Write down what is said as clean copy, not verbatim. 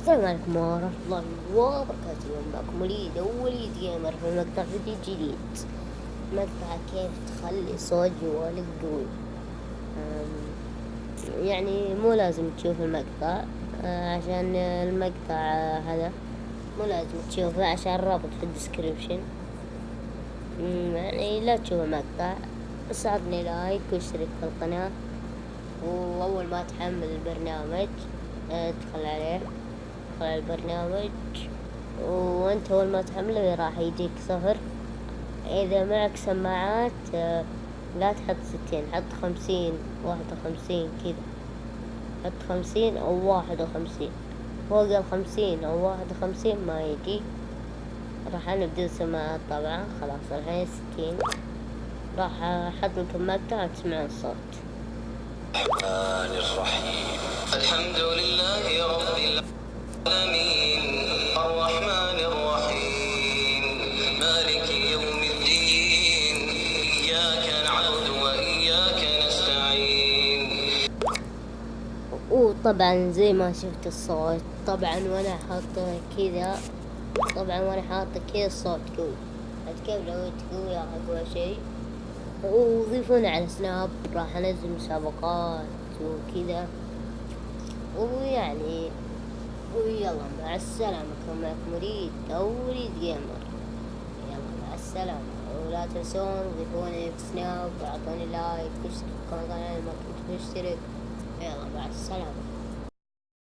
السلام عليكم ورحمة الله وبركاته. اليوم معكم وليد جيمر في مقطع فيديو جديد. مقطع كيف تخلي صوت جوالك قوي. يعني مو لازم تشوف المقطع عشان المقطع هذا مو لازم تشوفه عشان الرابط في الديسكريبشن. يعني لا تشوف المقطع، بس عطني لايك واشترك في القناة، وأول ما تحمل البرنامج ادخل عليه، ادخل على البرنامج، وانت أول ما تحمله راح يجيك صفر. إذا معك سماعات لا تحط 60، حط 50 51 كذا، حط 50 أو 51. فوق 50 أو 51 ما يجي. راح أنا بدون سماعات طبعا، خلاص الحين 60. راح أحط لكم مقطع تسمعون الصوت. الرحمن الرحيم الحمد لله رب العالمين الرحمن الرحيم مالك يوم الدين إياك نعبد وإياك نستعين. وطبعا زي ما شفت الصوت، طبعا وانا حاطه كذا، الصوت قوي. كيف لو تقوي اقوى شيء. وضيفونا على سناب، راح انزل مسابقات وكذا. ويعني ويلا مع السلامة. كان معكم وليد جيمر. يلا مع السلامة، ولا تنسون ضيفوني في سناب واعطوني لايك واشتركوا في القناة إذا ما كنت مشترك. يلا مع السلامة.